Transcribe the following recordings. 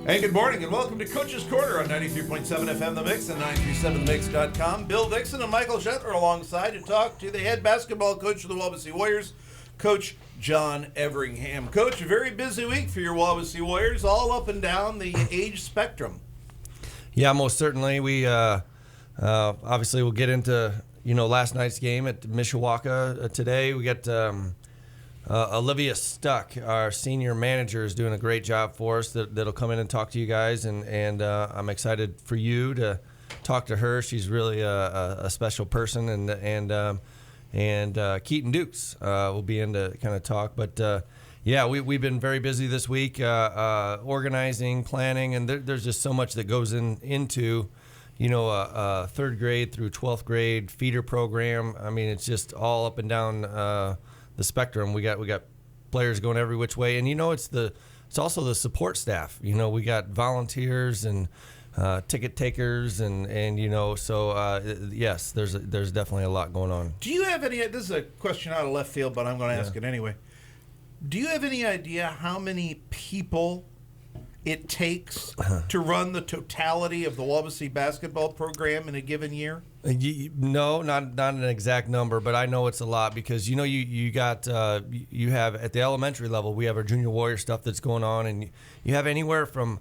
And good morning and welcome to Coach's Corner on 93.7 FM The Mix and 937themix.com. Bill Dixon and Michael Shetler alongside to talk to the head basketball coach of the Wawasee Warriors, Coach Coach Everingham. Coach, a very busy week for your Wawasee Warriors, all up and down the age spectrum. Yeah, most certainly. We obviously will get into last night's game at Mishawaka today. We got Olivia Stuck, our senior manager, is doing a great job for us. That'll come in and talk to you guys, and I'm excited for you to talk to her. She's really a special person, and Keaton Dukes will be in to kind of talk. But yeah, we've been very busy this week, organizing, planning, and there's just so much that goes into a third grade through 12th grade feeder program. I mean, it's just all up and down the spectrum. We got players going every which way, and it's also the support staff. We got volunteers and ticket takers, and yes, there's definitely a lot going on. Do you have any? This is a question out of left field, but I'm going to ask it anyway. Do you have any idea how many people it takes to run the totality of the Wawasee basketball program in a given year? No, not an exact number, but I know it's a lot because you have at the elementary level, we have our junior warrior stuff that's going on, and you have anywhere from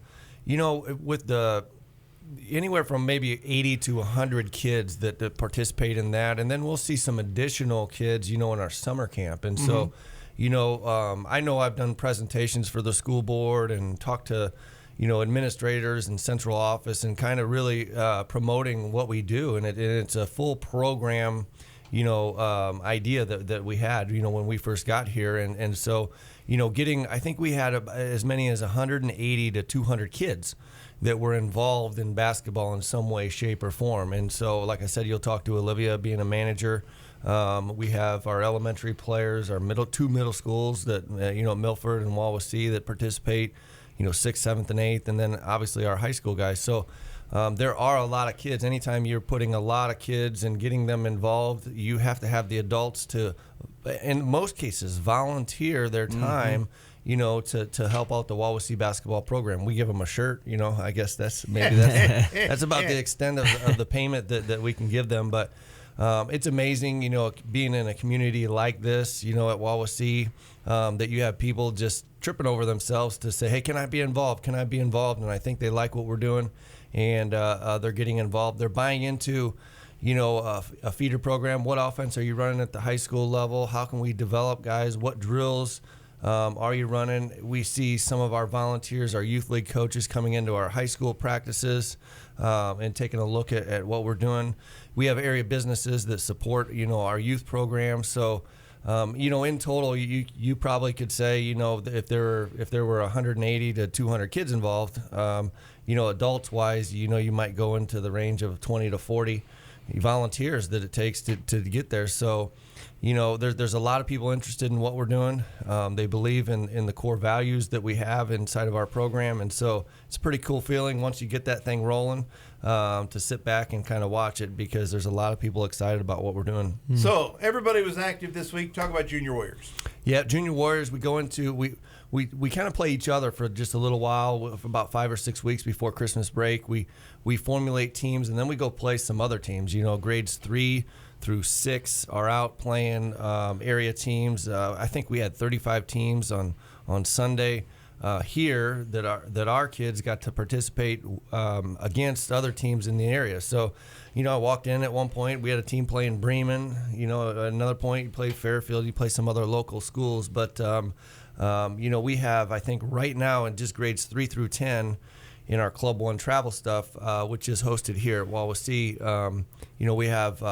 maybe 80 to 100 kids that participate in that, and then we'll see some additional kids in our summer camp. And so I know I've done presentations for the school board and talked to administrators and central office and kind of really promoting what we do, and it's a full program idea that we had when we first got here, and so I think we had as many as 180 to 200 kids that were involved in basketball in some way, shape, or form. And so, like I said, you'll talk to Olivia being a manager. We have our elementary players, our two middle schools that Milford and Wawasee that participate, 6th, 7th, and 8th, and then obviously our high school guys. So there are a lot of kids. Anytime you're putting a lot of kids and getting them involved, you have to have the adults to, in most cases, volunteer their time, to help out the Wawasee basketball program. We give them a shirt, I guess that's about the extent of the payment that we can give them. But it's amazing, being in a community like this, at Wawasee, that you have people just tripping over themselves to say, hey, can I be involved? Can I be involved? And I think they like what we're doing, and they're getting involved. They're buying into, a feeder program. What offense are you running at the high school level? How can we develop guys? What drills are you running? We see some of our volunteers, our youth league coaches coming into our high school practices and taking a look at what we're doing. We have area businesses that support, our youth program. So, in total, you probably could say, if there were 180 to 200 kids involved, adults wise, you might go into the range of 20 to 40 volunteers that it takes to get there. So, there's a lot of people interested in what we're doing. They believe in the core values that we have inside of our program. And so it's a pretty cool feeling once you get that thing rolling, to sit back and kind of watch it, because there's a lot of people excited about what we're doing. So everybody was active this week. Talk about Junior Warriors. Yeah, Junior Warriors, we go into, we kind of play each other for just a little while, for about 5 or 6 weeks before Christmas break. We formulate teams, and then we go play some other teams. Grades 3 through 6 are out playing area teams. I think we had 35 teams on Sunday here that our kids got to participate against other teams in the area. So, I walked in at one point, we had a team playing Bremen. At another point, you play Fairfield, you play some other local schools. But, we have, I think right now in just grades 3 through 10, in our Club 1 travel stuff, which is hosted here at Wawasee, we have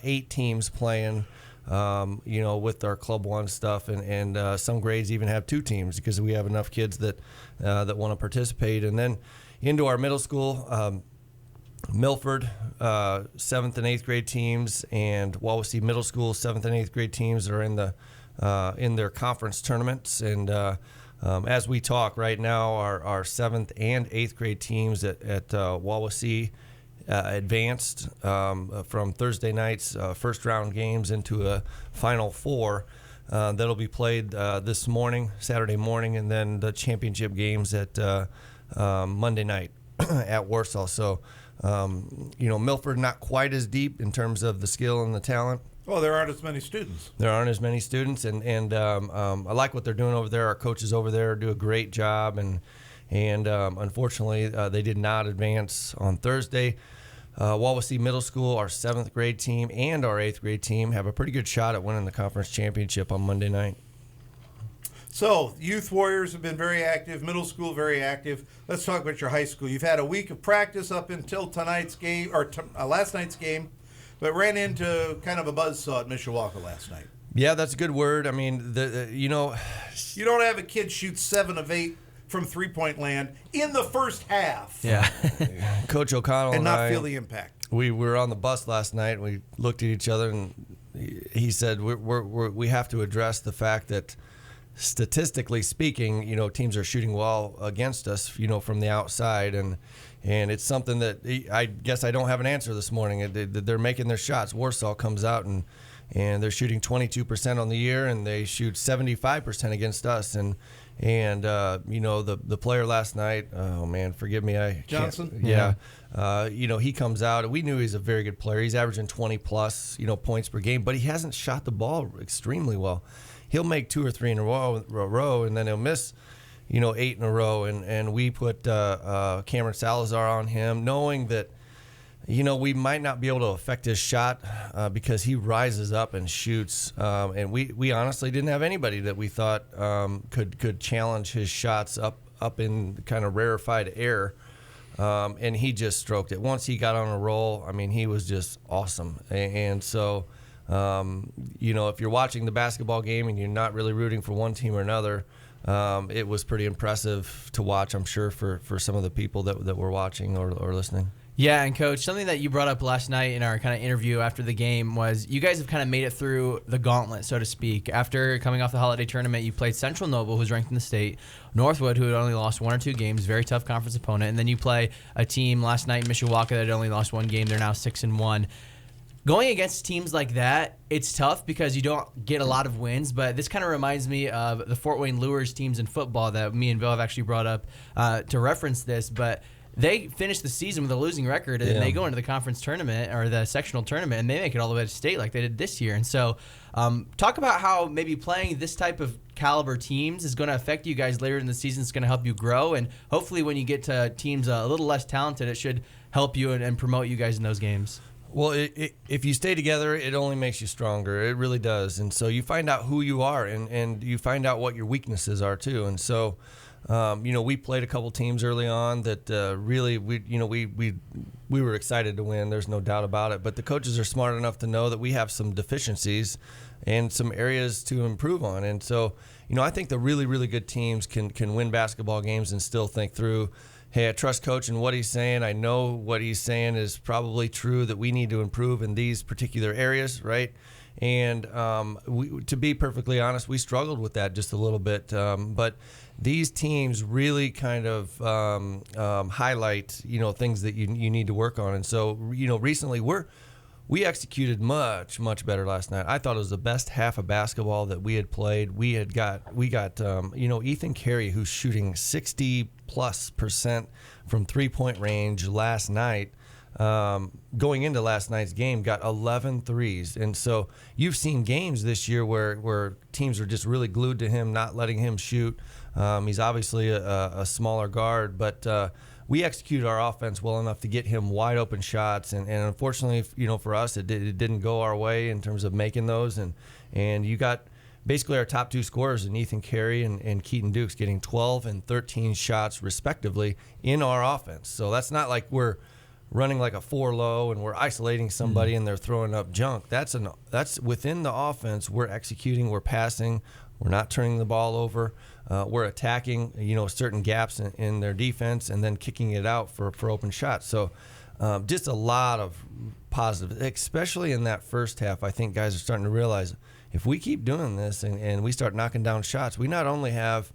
8 teams playing, with our Club 1 stuff, and some grades even have 2 teams because we have enough kids that want to participate. And then into our middle school, Milford, 7th and 8th grade teams, and Wawasee Middle School 7th and 8th grade teams are in their conference tournaments. And as we talk right now, our 7th and 8th grade teams at Wawasee advanced from Thursday night's first round games into a Final Four that'll be played this morning, Saturday morning, and then the championship games at Monday night at Warsaw. So, Milford not quite as deep in terms of the skill and the talent. Well, there aren't as many students. There aren't as many students, and I like what they're doing over there. Our coaches over there do a great job, and unfortunately, they did not advance on Thursday. Wawasee Middle School, our 7th grade team and our 8th grade team have a pretty good shot at winning the conference championship on Monday night. So, youth warriors have been very active, middle school very active. Let's talk about your high school. You've had a week of practice up until tonight's game, or last night's game, but ran into kind of a buzzsaw at Mishawaka last night. Yeah, that's a good word. I mean, you don't have a kid shoot 7 of 8 from three-point land in the first half. Yeah. Coach O'Connell and not I, feel the impact. We were on the bus last night, and we looked at each other, and he said, we have to address the fact that statistically speaking, teams are shooting well against us, from the outside, and it's something that I guess I don't have an answer this morning. They're making their shots. Warsaw comes out and they're shooting 22% on the year, and they shoot 75% against us. And the player last night, oh man, forgive me, Johnson. Yeah. He comes out. We knew he's a very good player. He's averaging 20 plus, points per game, but he hasn't shot the ball extremely well. He'll make 2 or 3 in a row, and then he'll miss, 8 in a row. And we put Cameron Salazar on him, knowing that, we might not be able to affect his shot because he rises up and shoots. And we honestly didn't have anybody that we thought could challenge his shots up in kind of rarefied air. And he just stroked it. Once he got on a roll, I mean, he was just awesome. And so, if you're watching the basketball game and you're not really rooting for one team or another, it was pretty impressive to watch, I'm sure, for some of the people that were watching or listening. Yeah, and Coach, something that you brought up last night in our kind of interview after the game was you guys have kind of made it through the gauntlet, so to speak. After coming off the holiday tournament, you played Central Noble, who's ranked in the state, Northwood, who had only lost 1 or 2 games, very tough conference opponent, and then you play a team last night in Mishawaka that had only lost 1 game. They're now 6-1. Going against teams like that, it's tough because you don't get a lot of wins, but this kind of reminds me of the Fort Wayne Lures teams in football that me and Bill have actually brought up to reference this, but they finish the season with a losing record, and they go into the conference tournament or the sectional tournament, and they make it all the way to state like they did this year. And so talk about how maybe playing this type of caliber teams is going to affect you guys later in the season. It's going to help you grow, and hopefully when you get to teams a little less talented, it should help you and promote you guys in those games. Well, if you stay together, it only makes you stronger. It really does. And so you find out who you are, and you find out what your weaknesses are too. And so, we played a couple teams early on that really we were excited to win. There's no doubt about it. But the coaches are smart enough to know that we have some deficiencies and some areas to improve on. And so, I think the really, really good teams can win basketball games and still think through, hey, I trust Coach and what he's saying. I know what he's saying is probably true, that we need to improve in these particular areas, right? And to be perfectly honest, we struggled with that just a little bit. But these teams really kind of highlight, things that you need to work on. And so, recently we executed much, much better last night. I thought it was the best half of basketball that we had played. We got Ethan Carey, who's shooting 60+% from 3-point range last night. Going into last night's game, got 11 threes. And so you've seen games this year where teams are just really glued to him, not letting him shoot. He's obviously a smaller guard, but we executed our offense well enough to get him wide open shots, and unfortunately, for us, it didn't go our way in terms of making those, and you got basically our top 2 scorers in Ethan Carey and Keaton Dukes getting 12 and 13 shots respectively in our offense. So that's not like we're running like a 4-low and we're isolating somebody and they're throwing up junk. That's within the offense. We're executing, we're passing, we're not turning the ball over. We're attacking, certain gaps in their defense and then kicking it out for open shots. So just a lot of positive, especially in that first half. I think guys are starting to realize if we keep doing this and we start knocking down shots, we not only have,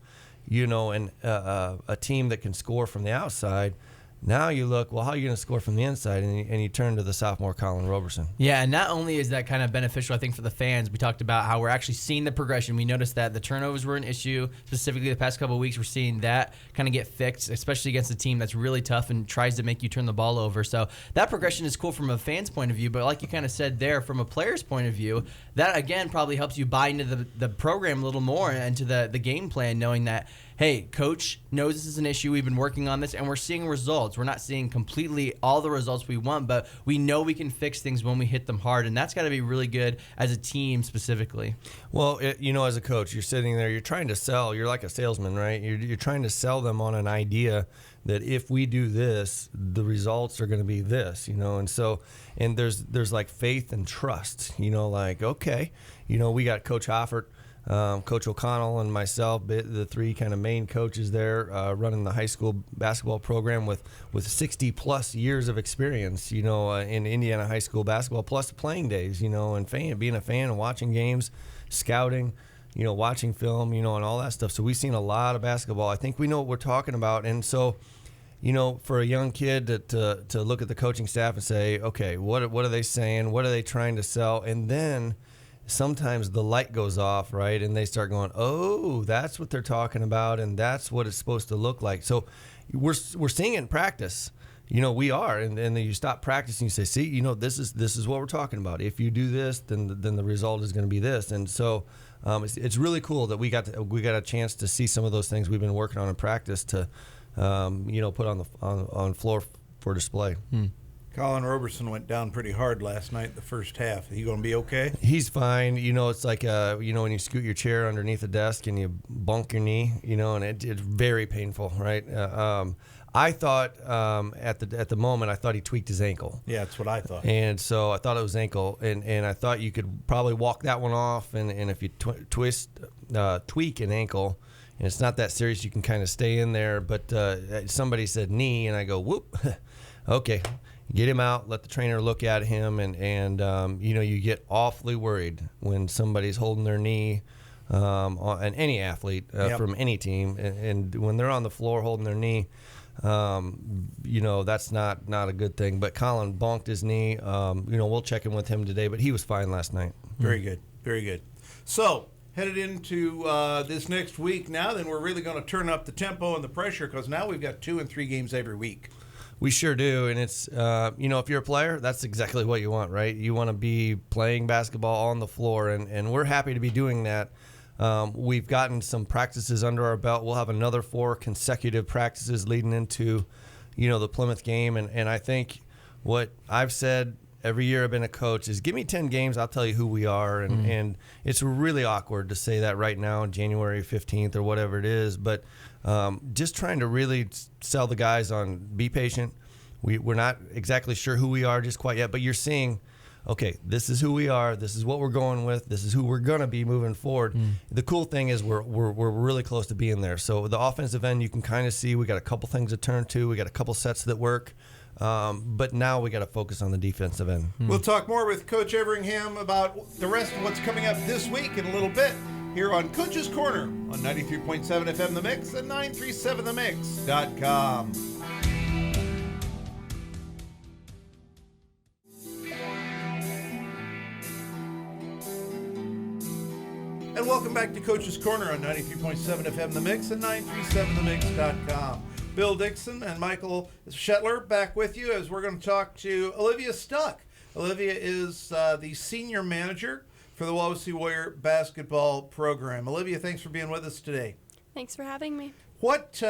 a team that can score from the outside, Now you look, well, how are you going to score from the inside? And you turn to the sophomore Colin Roberson. Yeah, and not only is that kind of beneficial, I think, for the fans, we talked about how we're actually seeing the progression. We noticed that the turnovers were an issue. Specifically, the past couple of weeks, we're seeing that kind of get fixed, especially against a team that's really tough and tries to make you turn the ball over. So that progression is cool from a fan's point of view, but like you kind of said there, from a player's point of view, that, again, probably helps you buy into the program a little more and to the game plan, knowing that, hey, coach knows this is an issue. We've been working on this, and we're seeing results. We're not seeing completely all the results we want, but we know we can fix things when we hit them hard, and that's got to be really good as a team specifically. Well, as a coach, you're sitting there, you're trying to sell. You're like a salesman, right? You're trying to sell them on an idea that if we do this, the results are going to be this, and so, and there's like faith and trust, like, okay, we got Coach Hoffert, Coach O'Connell, and myself, the three kind of main coaches there, running the high school basketball program with 60 plus years of experience, in Indiana high school basketball, plus playing days, and being a fan and watching games, scouting, watching film, and all that stuff. So we've seen a lot of basketball. I think we know what we're talking about. And so, for a young kid to look at the coaching staff and say, okay, what are they saying? What are they trying to sell? And then sometimes the light goes off, right? And they start going, oh, that's what they're talking about, and that's what it's supposed to look like. So we're seeing it in practice. We are, and then you stop practicing. You say, see, this is what we're talking about. If you do this, then the result is going to be this. And so it's really cool that we got a chance to see some of those things we've been working on in practice to put on floor for display. Colin Roberson went down pretty hard last night in the first half. Are you going to be okay? He's fine. It's like, when you scoot your chair underneath the desk and you bunk your knee, and it's very painful, right? I thought at the moment, I thought he tweaked his ankle. Yeah, that's what I thought. And so I thought it was ankle, and I thought you could probably walk that one off, and if you tweak an ankle, and it's not that serious, you can kind of stay in there. But somebody said knee, and I go, whoop, okay. Get him out, let the trainer look at him, and you get awfully worried when somebody's holding their knee, and any athlete from any team, and when they're on the floor holding their knee, that's not a good thing. But Colin bonked his knee. We'll check in with him today, but he was fine last night. Very good, very good. So headed into this next week now, then we're really going to turn up the tempo and the pressure, because now we've got 2 and 3 games every week. We sure do, and it's, if you're a player, that's exactly what you want, right? You want to be playing basketball on the floor, and we're happy to be doing that. We've gotten some practices under our belt. We'll have another 4 consecutive practices leading into, the Plymouth game, and I think what I've said every year I've been a coach is give me 10 games, I'll tell you who we are, and it's really awkward to say that right now, January 15th or whatever it is, but just trying to really sell the guys on be patient. We're not exactly sure who we are just quite yet, but you're seeing, okay, this is who we are. This is what we're going with. This is who we're going to be moving forward. The cool thing is we're really close to being there. So the offensive end, you can kind of see we got a couple things to turn to. We got a couple sets that work. But now we got to focus on the defensive end. We'll talk more with Coach Everingham about the rest of what's coming up this week in a little bit here on Coach's Corner on 93.7 FM The Mix and 937themix.com. And welcome back to Coach's Corner on 93.7 FM The Mix and 937themix.com. Bill Dixon and Michael Shetler back with you as we're going to talk to Olivia Stuck. Olivia is the senior manager for the Wawasee Warrior basketball program. Olivia, thanks for being with us today. Thanks for having me. What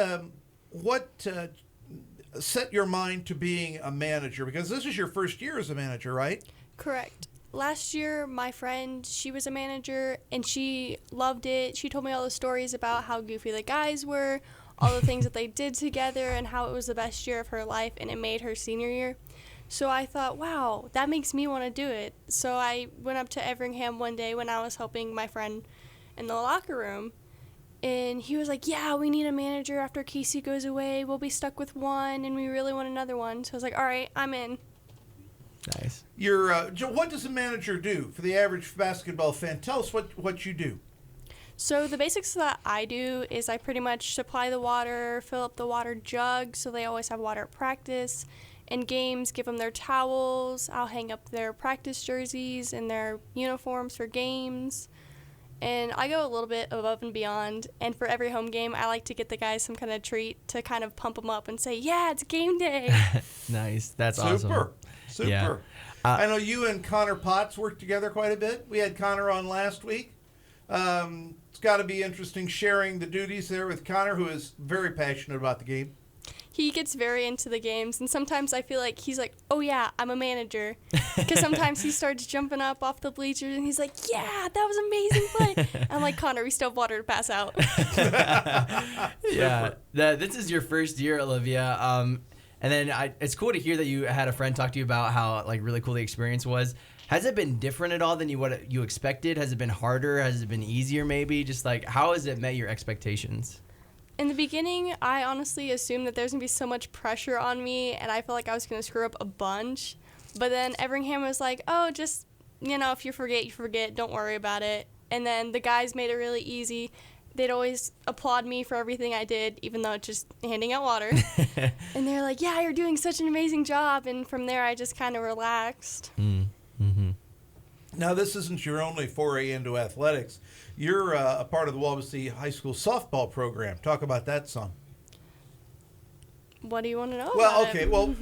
set your mind to being a manager? Because this is your first year as a manager, right? Correct. Last year, my friend, she was a manager, and she loved it. She told me all the stories about how goofy the guys were, all the things that they did together, and how it was the best year of her life, and it made her senior year. So I thought, wow, that makes me want to do it. So I went up to Everingham one day when I was helping my friend in the locker room, and he was like, yeah, we need a manager after Casey goes away. We'll be stuck with one, and we really want another one. So I was like, all right, I'm in. Nice. What does a manager do for the average basketball fan? Tell us what you do. So the basics that I do is I pretty much supply the water, fill up the water jug so they always have water at practice. In games, give them their towels. I'll hang up their practice jerseys and their uniforms for games. And I go a little bit above and beyond. And for every home game, I like to get the guys some kind of treat to kind of pump them up and say, yeah, it's game day. Nice. That's awesome. Super. Yeah. I know you and Connor Potts work together quite a bit. We had Connor on last week. It's got to be interesting sharing the duties there with Connor, who is very passionate about the game. He gets very into the games, and sometimes I feel like he's like, oh yeah, I'm a manager. Because sometimes he starts jumping up off the bleachers, and he's like, yeah, that was an amazing play. I'm like, Connor, we still have water to pass out. Yeah. This is your first year, Olivia. And then it's cool to hear that you had a friend talk to you about how like really cool the experience was. Has it been different at all than what you expected? Has it been harder? Has it been easier maybe? Just like how has it met your expectations? In the beginning, I honestly assumed that there's going to be so much pressure on me, and I felt like I was going to screw up a bunch. But then Everingham was like, oh, just, if you forget, you forget. Don't worry about it. And then the guys made it really easy. They'd always applaud me for everything I did, even though it's just handing out water. And they're like, yeah, you're doing such an amazing job. And from there, I just kind of relaxed. Mm-hmm. Now, this isn't your only foray into athletics. You're a part of the Wawasee High School softball program. Talk about that some. What do you want to know Well, about okay. it? Well,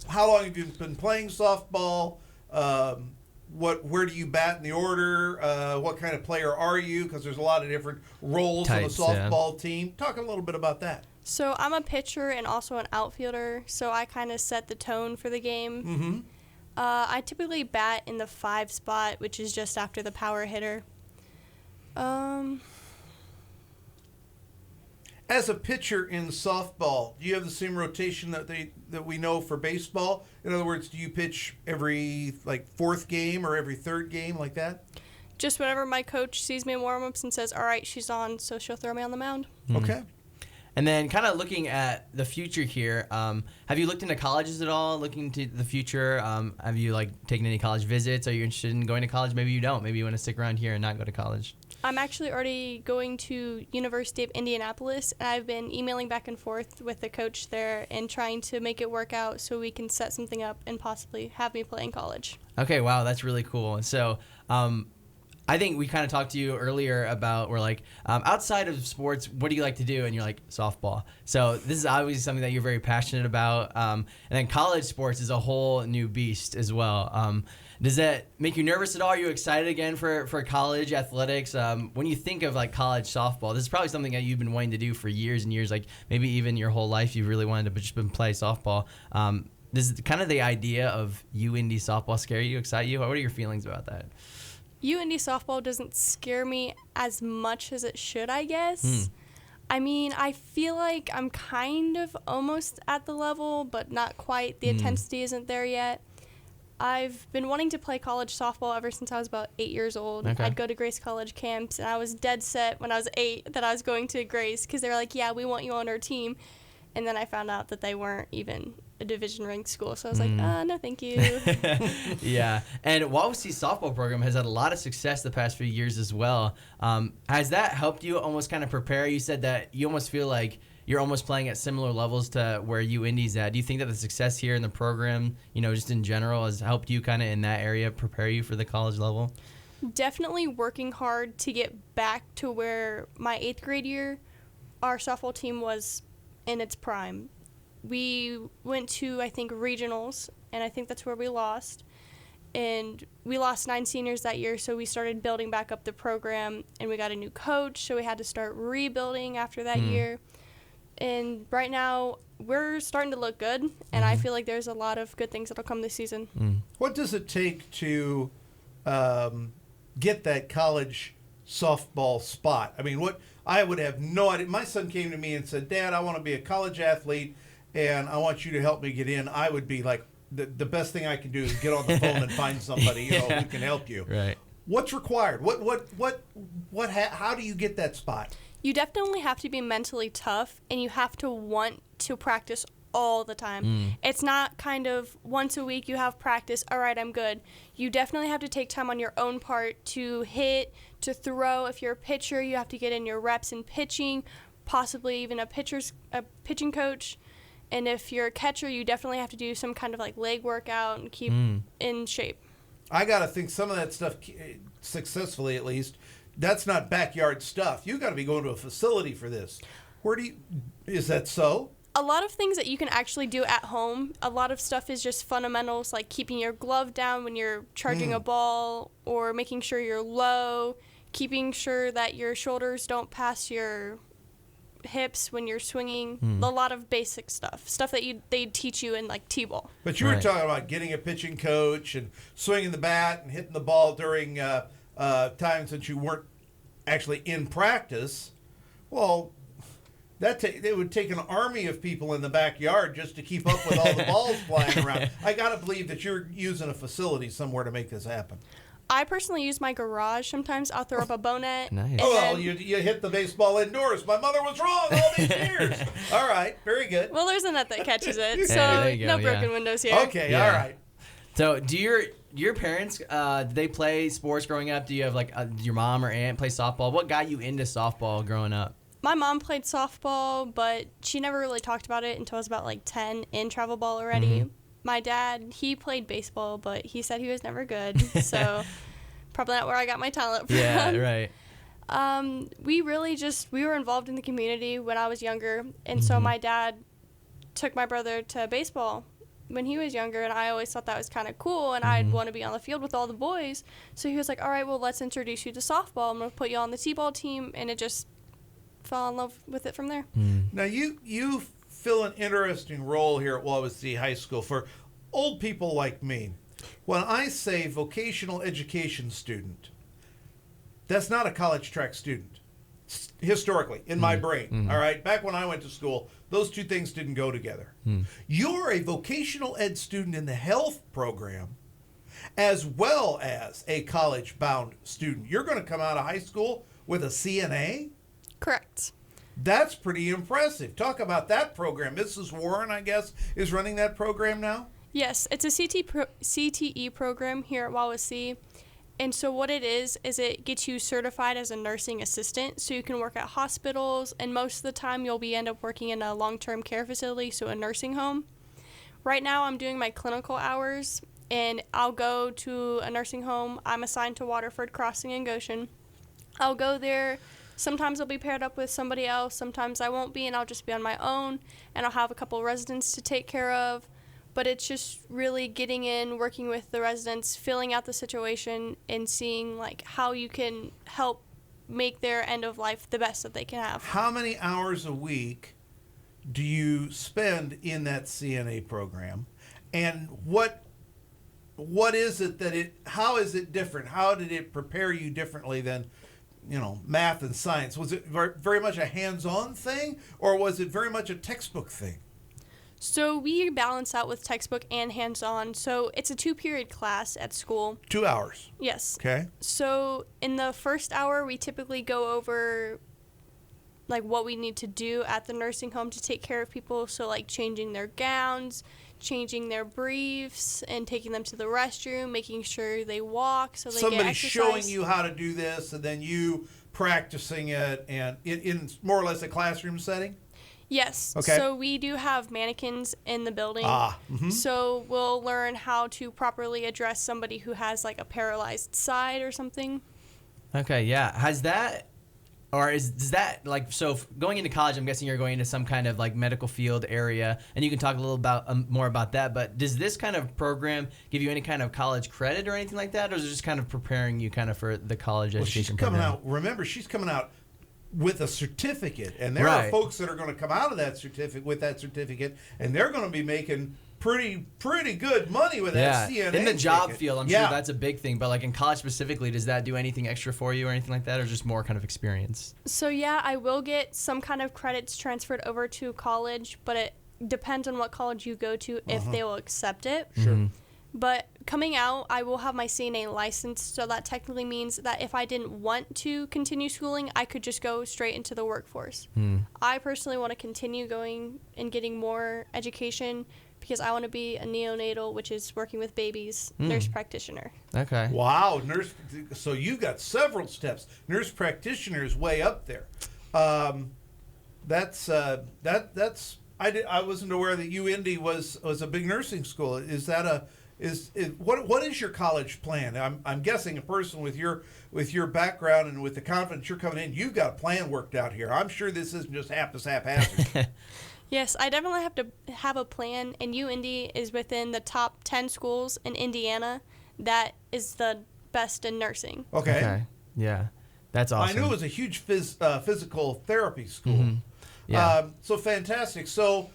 how long have you been playing softball? Where do you bat in the order? What kind of player are you? Because there's a lot of different roles Types, on the softball team. Talk a little bit about that. So I'm a pitcher and also an outfielder, so I kind of set the tone for the game. Mm-hmm. I typically bat in the 5 spot, which is just after the power hitter. As a pitcher in softball, do you have the same rotation that we know for baseball? In other words, do you pitch every 4th game or every 3rd game like that? Just whenever my coach sees me in warm-ups and says, all right, she's on, so she'll throw me on the mound. Okay. And then kind of looking at the future here, have you looked into colleges at all, looking into the future? Have you taken any college visits? Are you interested in going to college? Maybe you don't. Maybe you want to stick around here and not go to college. I'm actually already going to University of Indianapolis, and I've been emailing back and forth with the coach there and trying to make it work out so we can set something up and possibly have me play in college. Okay, wow, that's really cool. So I think we kind of talked to you earlier about outside of sports, what do you like to do? And you're like, softball. So this is obviously something that you're very passionate about. And then college sports is a whole new beast as well. Does that make you nervous at all? Are you excited again for college athletics? When you think of college softball, this is probably something that you've been wanting to do for years and years, maybe even your whole life you've really wanted to just play softball. Does kind of the idea of UND softball scare you, excite you? What are your feelings about that? UND softball doesn't scare me as much as it should, I guess. I mean, I feel like I'm kind of almost at the level, but not quite. The intensity isn't there yet. I've been wanting to play college softball ever since I was about 8 years old. Okay. I'd go to Grace College camps, and I was dead set when I was 8 that I was going to Grace because they were like, yeah, we want you on our team. And then I found out that they weren't even a division-ranked school, so I was like, no, thank you. Yeah, and Wawasee's softball program has had a lot of success the past few years as well. Has that helped you almost kind of prepare? You said that you almost feel like you're almost playing at similar levels to where UND's at. Do you think that the success here in the program, just in general, has helped you kind of in that area prepare you for the college level? Definitely working hard to get back to where my 8th grade year, our softball team was in its prime. We went to, I think, regionals, and I think that's where we lost. And we lost 9 seniors that year, so we started building back up the program, and we got a new coach, so we had to start rebuilding after that year. And right now, we're starting to look good, and I feel like there's a lot of good things that'll come this season. What does it take to get that college softball spot? I mean, I would have no idea. My son came to me and said, Dad, I want to be a college athlete, and I want you to help me get in. I would be like, the best thing I can do is get on the phone and find somebody who can help you. Right. What's required? How do you get that spot? You definitely have to be mentally tough, and you have to want to practice all the time. It's not kind of once a week you have practice, all right, I'm good. You definitely have to take time on your own part to hit, to throw. If you're a pitcher, you have to get in your reps in pitching, possibly even a pitching coach. And if you're a catcher, you definitely have to do some kind of like leg workout and keep in shape. I got to think some of that stuff, successfully at least, that's not backyard stuff. You got to be going to a facility for this. Is that so? A lot of things that you can actually do at home. A lot of stuff is just fundamentals, like keeping your glove down when you're charging a ball, or making sure you're low, keeping sure that your shoulders don't pass your hips when you're swinging. A lot of basic stuff that they teach you in like t-ball. But you were talking about getting a pitching coach and swinging the bat and hitting the ball during times that you weren't actually in practice. Well, it would take an army of people in the backyard just to keep up with all the balls flying around. I got to believe that you're using a facility somewhere to make this happen. I personally use my garage sometimes. I'll throw up a bow net. Nice. Oh, well, you hit the baseball indoors. My mother was wrong all these years. All right, very good. Well, there's a net that catches it, so there you go, no broken windows here. Okay, Yeah. all right. So, do your parents, did they play sports growing up? Do you have like your mom or aunt play softball? What got you into softball growing up? My mom played softball, but she never really talked about it until I was about like 10 in travel ball already. My dad, he played baseball, but he said he was never good, so probably not where I got my talent from. Yeah, right. We were involved in the community when I was younger, and so my dad took my brother to baseball when he was younger, and I always thought that was kind of cool, and I'd want to be on the field with all the boys. So he was like, all right, well, let's introduce you to softball. I'm going to put you on the t-ball team, and it just fell in love with it from there. Now, you fill an interesting role here at Wawasee High School for old people like me. When I say vocational education student, that's not a college track student, historically, in my brain. All right? Back when I went to school, those two things didn't go together. You're a vocational ed student in the health program as well as a college-bound student. You're going to come out of high school with a CNA? Correct. That's pretty impressive. Talk about that program. Mrs. Warren, I guess, is running that program now? Yes, it's a CTE program here at Wawasee. And so what it is it gets you certified as a nursing assistant, so you can work at hospitals, and most of the time you'll end up working in a long-term care facility, so a nursing home. Right now I'm doing my clinical hours, and I'll go to a nursing home. I'm assigned to Waterford Crossing in Goshen. I'll go there. Sometimes I'll be paired up with somebody else. Sometimes I won't be, and I'll just be on my own, and I'll have a couple residents to take care of. But it's just really getting in, working with the residents, filling out the situation, and seeing like how you can help make their end of life the best that they can have. How many hours a week do you spend in that CNA program? And what is it how is it different? How did it prepare you differently than, math and science? Was it very much a hands-on thing, or was it very much a textbook thing? So we balance out with textbook and hands-on. So it's a 2-period class at school. 2 hours. Yes. Okay. So in the first hour, we typically go over like what we need to do at the nursing home to take care of people. So like changing their gowns, changing their briefs, and taking them to the restroom, making sure they walk so they get Somebody exercise. showing you how to do this, and then you practicing it, and in more or less a classroom setting? Yes. Okay. So we do have mannequins in the building. So we'll learn how to properly address somebody who has like a paralyzed side or something. Okay, yeah. Has that, or does that, like, so going into college, I'm guessing you're going into some kind of like medical field area, and you can talk a little about more about that, but does this kind of program give you any kind of college credit or anything like that, or is it just kind of preparing you kind of for the college education program? She's coming out with a certificate, and there are folks that are going to come out of that certificate, and they're going to be making pretty good money with that CNA in the job ticket. field. I'm sure that's a big thing, but like in college specifically, does that do anything extra for you or anything like that, or just more kind of experience? So yeah, I will get some kind of credits transferred over to college, but it depends on what college you go to if they will accept it. Sure. But coming out, I will have my CNA license, so that technically means that if I didn't want to continue schooling, I could just go straight into the workforce. I personally want to continue going and getting more education because I want to be a neonatal, which is working with babies, nurse practitioner. Okay. Wow, nurse. So you got several steps. Nurse practitioner is way up there. That's I wasn't aware that UIndy was a big nursing school. Is that what is your college plan? I'm guessing a person with your background and with the confidence you're coming in, you've got a plan worked out here. I'm sure this isn't just haphazard. Yes, I definitely have to have a plan, and UIndy is within the top 10 schools in Indiana that is the best in nursing. Okay. Yeah. That's awesome. I knew it was a huge physical therapy school. Mm-hmm. Yeah. So fantastic. So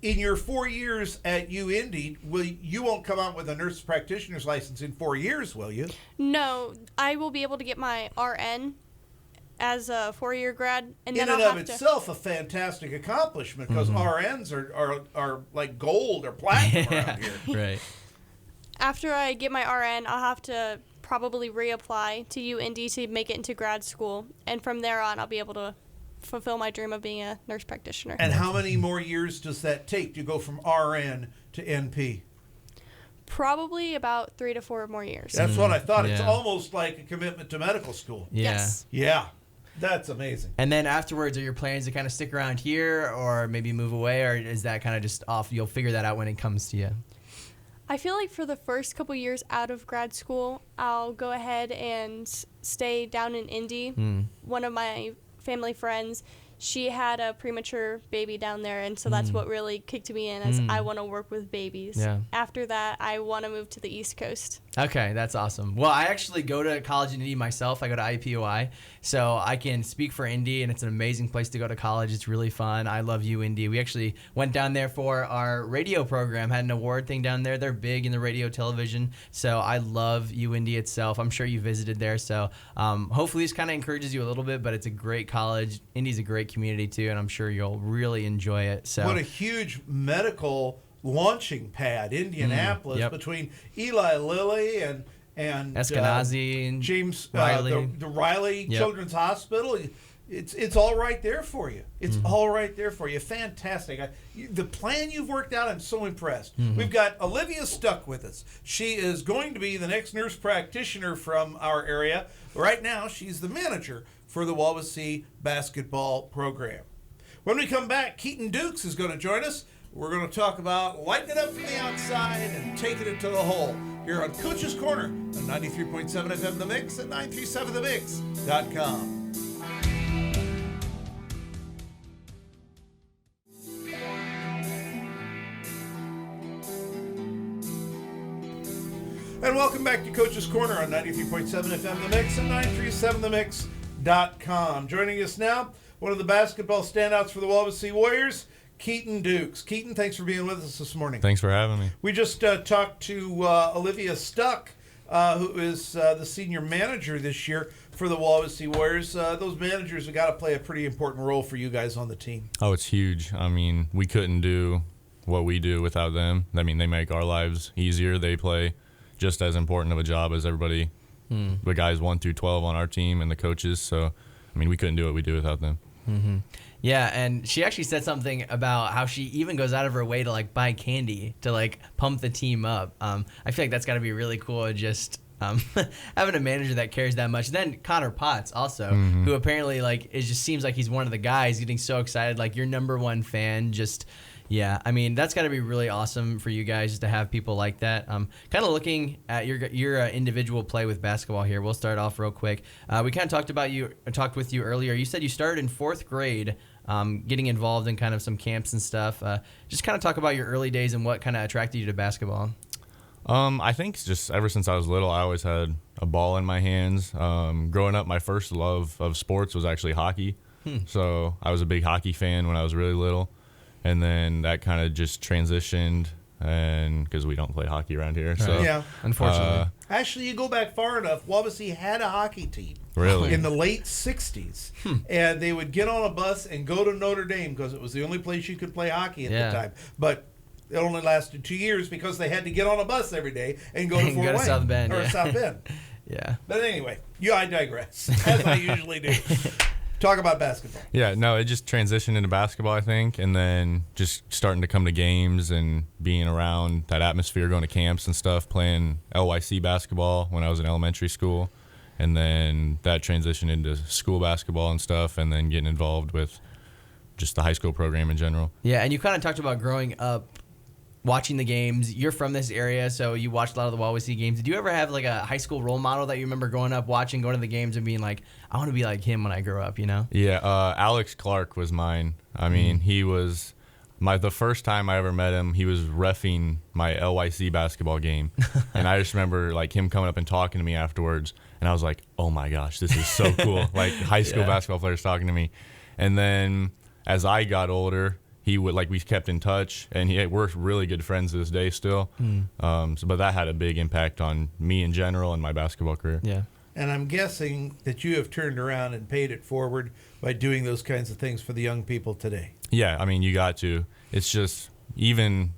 in your 4 years at UIndy, you won't come out with a nurse practitioner's license in 4 years, will you? No, I will be able to get my RN as a 4-year grad, and then in I'll and of have itself, a fantastic accomplishment, because RNs are like gold or platinum around here. Right. After I get my RN, I'll have to probably reapply to UIndy to make it into grad school, and from there on, I'll be able to fulfill my dream of being a nurse practitioner. And how many more years does that take to go from RN to NP? Probably about 3 to 4 more years. That's what I thought. It's Yeah. almost like a commitment to medical school. Yeah. Yes. Yeah, that's amazing. And then afterwards, are your plans to kind of stick around here or maybe move away, or is that kind of just off? You'll figure that out when it comes to you. I feel like for the first couple years out of grad school, I'll go ahead and stay down in Indy. One of my family friends, she had a premature baby down there, and so that's what really kicked me in, as I want to work with babies. Yeah. After that, I want to move to the East Coast. Okay, that's awesome. Well, I actually go to college in Indy myself. I go to IUPUI, so I can speak for Indy, and it's an amazing place to go to college. It's really fun. I love UIndy. We actually went down there for our radio program, had an award thing down there. They're big in the radio television, so I love UIndy itself. I'm sure you visited there, so hopefully this kind of encourages you a little bit, but it's a great college. Indy's a great community too, and I'm sure you'll really enjoy it. So What a huge medical launching pad, Indianapolis, between Eli Lilly and Eskenazi and James Riley. the Riley Children's Hospital. It's all right there for you. It's all right there for you. Fantastic. The plan you've worked out, I'm so impressed. We've got Olivia Stuck with us. She is going to be the next nurse practitioner from our area. Right now, she's the manager for the Wawasee basketball program. When we come back, Keaton Dukes is going to join us. We're going to talk about lighting it up from the outside and taking it to the hole here on Coach's Corner on 93.7 FM The Mix at 937themix.com. And welcome back to Coach's Corner on 93.7 FM The Mix and 937themix.com. Joining us now, one of the basketball standouts for the Wawasee Warriors, Keaton Dukes. Keaton, thanks for being with us this morning. Thanks for having me. We just talked to Olivia Stuck, who is the senior manager this year for the Wawasee Warriors. Those managers have got to play a pretty important role for you guys on the team. Oh, it's huge. I mean, we couldn't do what we do without them. I mean, they make our lives easier. They play just as important of a job as everybody, the guys 1 through 12 on our team and the coaches. So, I mean, we couldn't do what we do without them. Yeah, and she actually said something about how she even goes out of her way to like buy candy to like pump the team up. I feel like that's got to be really cool, just having a manager that cares that much. And then Connor Potts also, who apparently like it just seems like he's one of the guys getting so excited, like your number one fan. Just yeah, I mean that's got to be really awesome for you guys just to have people like that. Kind of looking at your individual play with basketball here. We'll start off real quick. We kind of talked with you earlier. You said you started in 4th grade. Getting involved in kind of some camps and stuff. Just kind of talk about your early days and what kind of attracted you to basketball. I think just ever since I was little, I always had a ball in my hands. Growing up, my first love of sports was actually hockey. So I was a big hockey fan when I was really little. And then that kind of just transitioned, and because we don't play hockey around here. So Yeah. Unfortunately. Actually, you go back far enough, Wawasee had a hockey team. Really? In the late 60s. And they would get on a bus and go to Notre Dame because it was the only place you could play hockey at the time. But it only lasted 2 years because they had to get on a bus every day and go to Fort Wayne. South Bend. Or South Bend. Yeah. But anyway, I digress, as I usually do. Talk about basketball. Yeah, no, it just transitioned into basketball, I think, and then just starting to come to games and being around that atmosphere, going to camps and stuff, playing LYC basketball when I was in elementary school, and then that transitioned into school basketball and stuff, and then getting involved with just the high school program in general. Yeah, and you kind of talked about growing up, watching the games. You're from this area, so you watched a lot of the Wawasee games. Did you ever have like a high school role model that you remember growing up watching, going to the games and being like, I want to be like him when I grow up, you know? Yeah, Alex Clark was mine. I mean, he was the first time I ever met him, he was reffing my LYC basketball game. And I just remember like him coming up and talking to me afterwards, and I was like, oh my gosh, this is so cool. Like high school basketball players talking to me. And then as I got older, he would we kept in touch, and we're really good friends to this day still. But that had a big impact on me in general and my basketball career. Yeah. And I'm guessing that you have turned around and paid it forward by doing those kinds of things for the young people today. Yeah, I mean, you got to. It's just even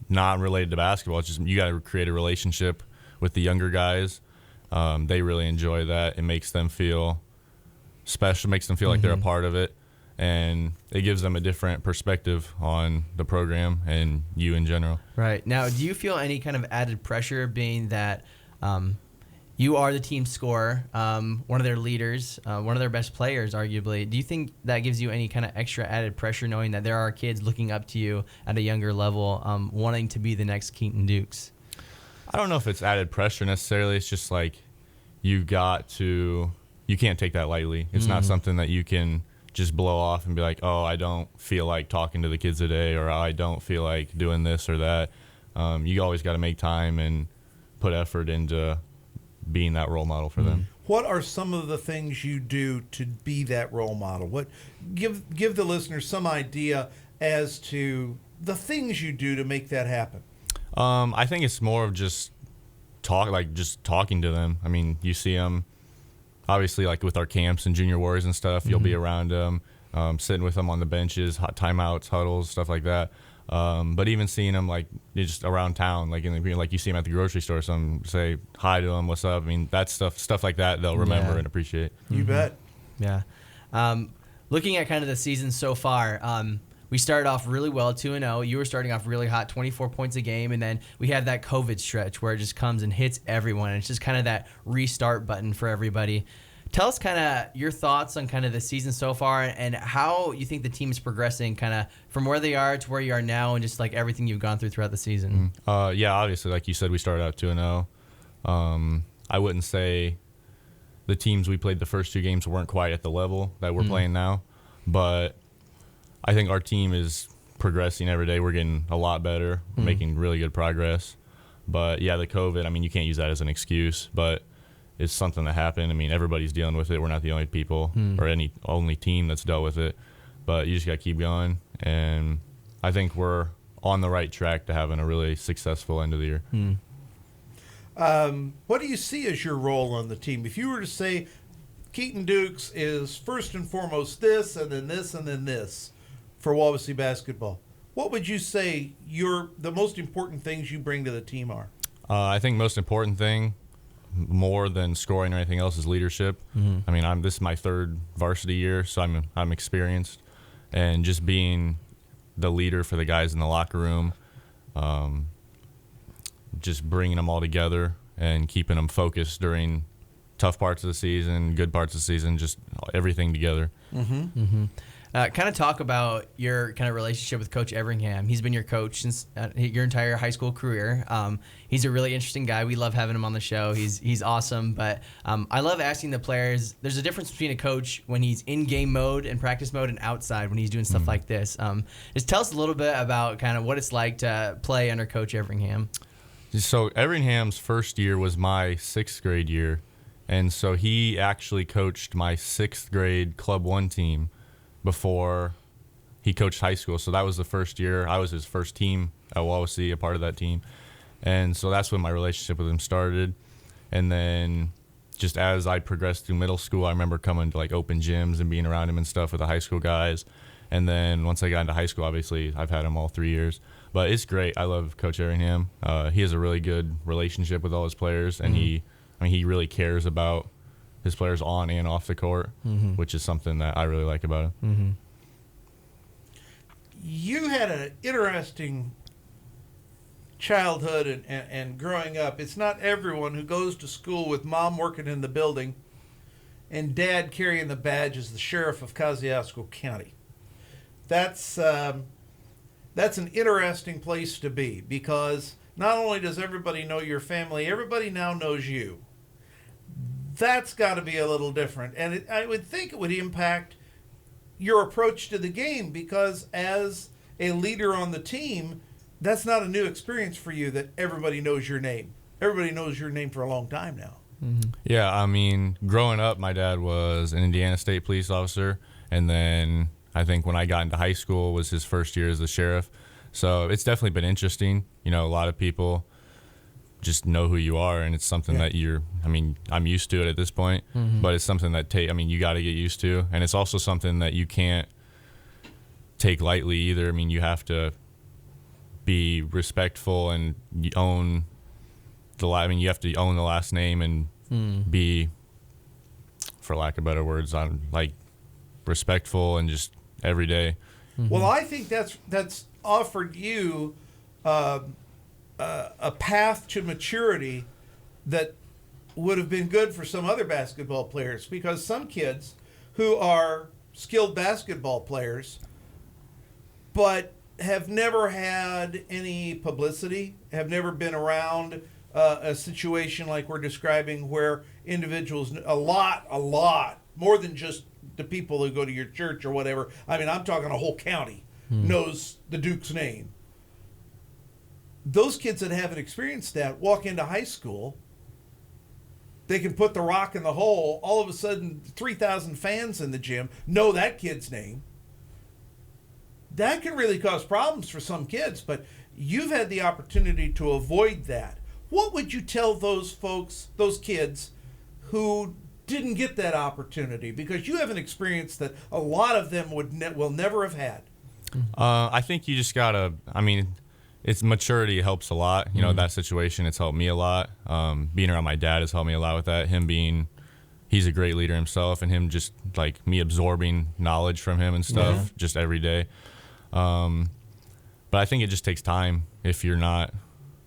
not related to basketball. It's just you got to create a relationship with the younger guys. They really enjoy that. It makes them feel special, makes them feel like they're a part of it. And it gives them a different perspective on the program and you in general. Right. Now, do you feel any kind of added pressure being that you are the team scorer, one of their leaders, one of their best players, arguably? Do you think that gives you any kind of extra added pressure knowing that there are kids looking up to you at a younger level, wanting to be the next Keaton Dukes? I don't know if it's added pressure necessarily. It's just like you can't take that lightly. It's not something that you can just blow off and be like, oh, I don't feel like talking to the kids today, or I don't feel like doing this or that. You always got to make time and put effort into being that role model for them. What are some of the things you do to be that role model? Give the listeners some idea as to the things you do to make that happen. I think it's more of just talking to them. I mean, you see them obviously like with our camps and junior wars and stuff. You'll be around them, sitting with them on the benches, timeouts, huddles, stuff like that. But even seeing them like just around town, like like you see them at the grocery store, some say hi to them, what's up. I mean, that stuff like that they'll remember and appreciate. You bet. Yeah. Looking at kind of the season so far, we started off really well, 2-0. You were starting off really hot, 24 points a game, and then we had that COVID stretch where it just comes and hits everyone. And it's just kind of that restart button for everybody. Tell us kind of your thoughts on kind of the season so far and how you think the team is progressing kind of from where they are to where you are now and just like everything you've gone through throughout the season. Yeah, obviously, like you said, we started out 2-0. I wouldn't say the teams we played the first two games weren't quite at the level that we're playing now, but I think our team is progressing every day. We're getting a lot better, making really good progress. But yeah, the COVID, I mean, you can't use that as an excuse, but it's something that happened. I mean, everybody's dealing with it. We're not the only people or only team that's dealt with it, but you just got to keep going. And I think we're on the right track to having a really successful end of the year. What do you see as your role on the team? If you were to say Keaton Dukes is first and foremost this, and then this, and then this for Wawasee basketball, what would you say the most important things you bring to the team are? I think most important thing, more than scoring or anything else, is leadership. I mean, this is my third varsity year, so I'm experienced, and just being the leader for the guys in the locker room, just bringing them all together and keeping them focused during tough parts of the season, good parts of the season, just everything together. Kind of talk about your kind of relationship with Coach Everingham. He's been your coach since your entire high school career. He's a really interesting guy. We love having him on the show. He's awesome. But I love asking the players, there's a difference between a coach when he's in game mode and practice mode and outside when he's doing stuff like this. Just tell us a little bit about kind of what it's like to play under Coach Everingham. So Everingham's first year was my 6th grade year. And so he actually coached my 6th grade Club 1 team before he coached high school. So that was the first year. I was his first team at Wawasee, a part of that team. And so that's when my relationship with him started. And then just as I progressed through middle school, I remember coming to like open gyms and being around him and stuff with the high school guys. And then once I got into high school, obviously I've had him all 3 years. But it's great. I love Coach Everingham. He has a really good relationship with all his players, and he really cares about his players on and off the court, which is something that I really like about him. You had an interesting childhood and growing up. It's not everyone who goes to school with mom working in the building and dad carrying the badge as the sheriff of Kosciuszko County. That's an interesting place to be, because not only does everybody know your family, everybody now knows you. That's got to be a little different, and I would think it would impact your approach to the game, because as a leader on the team, that's not a new experience for you that everybody knows your name. Everybody knows your name for a long time now. Yeah, I mean, growing up, my dad was an Indiana State police officer, and then I think when I got into high school was his first year as the sheriff. So it's definitely been interesting. You know, a lot of people just know who you are, and it's something that I'm used to it at this point, but it's something that you got to get used to, and it's also something that you can't take lightly either. I mean, you have to be respectful and own you have to own the last name and be, for lack of better words, respectful and just every day. Well, I think that's offered you a path to maturity that would have been good for some other basketball players, because some kids who are skilled basketball players but have never had any publicity, have never been around a situation like we're describing, where individuals, a lot, more than just the people who go to your church or whatever. I mean, I'm talking a whole county knows the Duke's name. Those kids that haven't experienced that walk into high school, they can put the rock in the hole. All of a sudden, 3,000 fans in the gym know that kid's name. That can really cause problems for some kids, but you've had the opportunity to avoid that. What would you tell those folks, those kids who didn't get that opportunity? Because you have an experience that a lot of them will never have had. I think you just gotta, it's maturity helps a lot. You know, that situation, it's helped me a lot. Being around my dad has helped me a lot with that. He's a great leader himself, and him just like me absorbing knowledge from him and stuff just every day. But I think it just takes time if you're not.